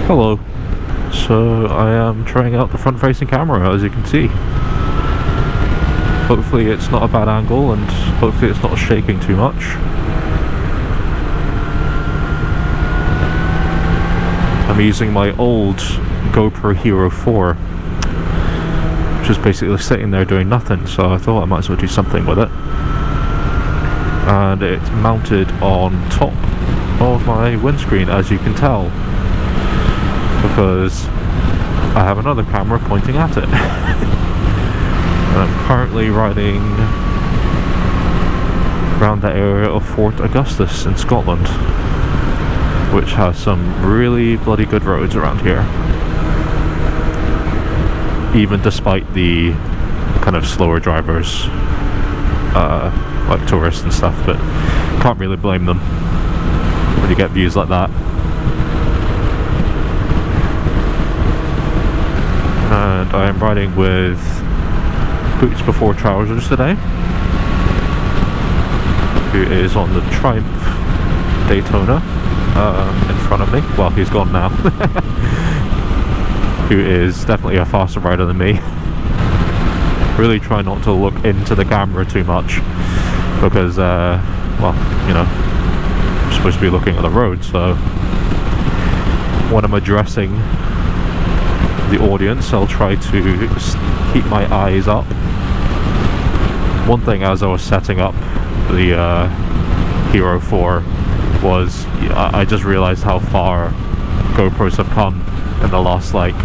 Hello. So I am trying out the front facing camera, as you can see. Hopefully it's not a bad angle and hopefully it's not shaking too much. I'm using my old GoPro Hero 4, which is basically sitting there doing nothing, so I thought I might as well do something with it. And it's mounted on top of my windscreen, as you can tell, because I have another camera pointing at it. And I'm currently riding around the area of Fort Augustus in Scotland, which has some really bloody good roads around here, even despite the kind of slower drivers, like tourists and stuff, but can't really blame them when you get views like that. And I am riding with boots before trousers today, who is on the Triumph Daytona in front of me. Well, he's gone now. Who is definitely a faster rider than me. Really try not to look into the camera too much, because well, you know, I'm supposed to be looking at the road, so when I'm addressing the audience, I'll try to keep my eyes up. One thing, as I was setting up the Hero 4, was I just realized how far GoPros have come in the last, like,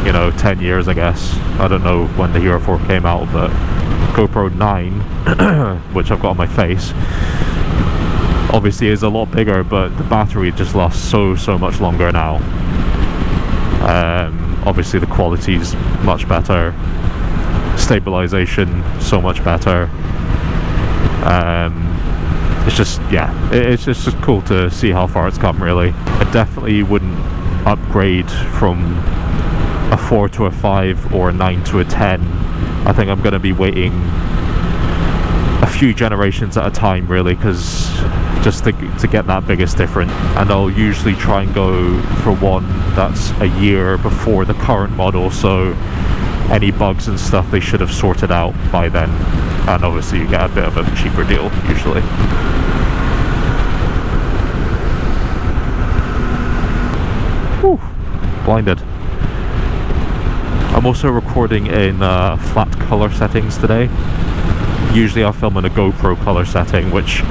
you know, 10 years, I guess. I don't know when the Hero 4 came out, but GoPro 9, which I've got on my face, obviously is a lot bigger, but the battery just lasts so much longer now. Obviously the quality's much better, stabilization so much better. It's just, yeah, it's just cool to see how far it's come, really. I definitely wouldn't upgrade from a 4 to a 5 or a 9 to a 10. I think I'm going to be waiting a few generations at a time, really, because just to get that biggest difference. And I'll usually try and go for one that's a year before the current model, so any bugs and stuff they should have sorted out by then. And obviously you get a bit of a cheaper deal usually. Whew, blinded. I'm also recording in flat color settings today. Usually I'll film in a GoPro color setting, which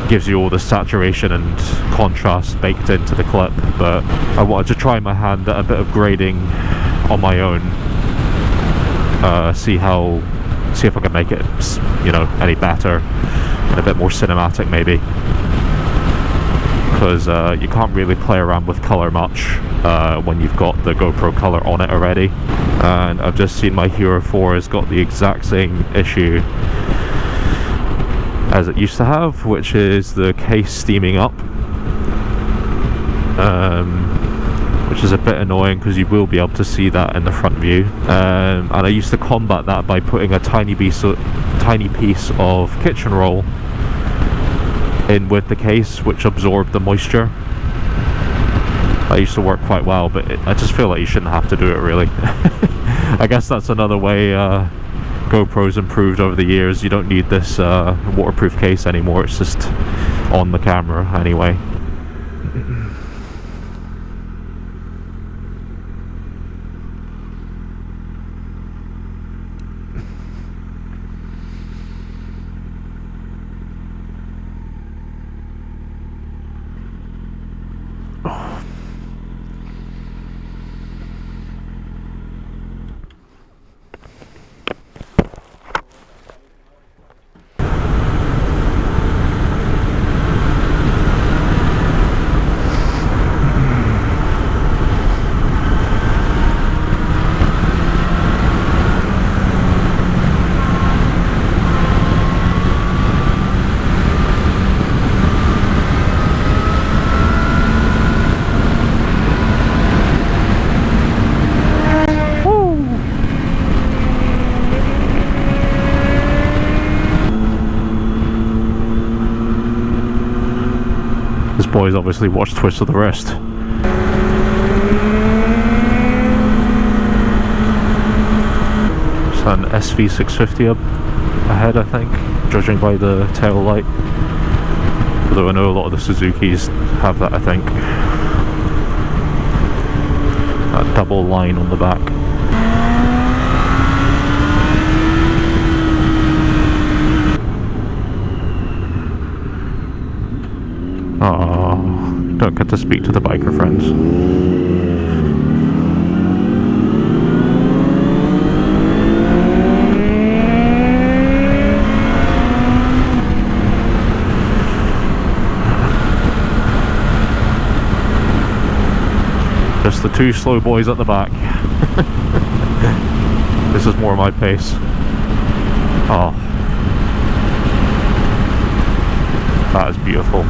gives you all the saturation and contrast baked into the clip, but I wanted to try my hand at a bit of grading on my own, see if I can make it, you know, any better and a bit more cinematic, maybe, because you can't really play around with color much when you've got the GoPro color on it already. And I've just seen my Hero 4 has got the exact same issue as it used to have, which is the case steaming up, which is a bit annoying because you will be able to see that in the front view. And I used to combat that by putting a tiny piece of kitchen roll in with the case, which absorbed the moisture. That used to work quite well, but I just feel like you shouldn't have to do it, really. I guess that's another way GoPro's improved over the years. You don't need this waterproof case anymore, it's just on the camera anyway. This boy's obviously watched Twist of the Wrist. an SV650 ahead, I think, judging by the tail light. Although I know a lot of the Suzukis have that, I think. That double line on the back. Oh, don't get to speak to the biker friends. Just the two slow boys at the back. This is more my pace. Oh, that is beautiful.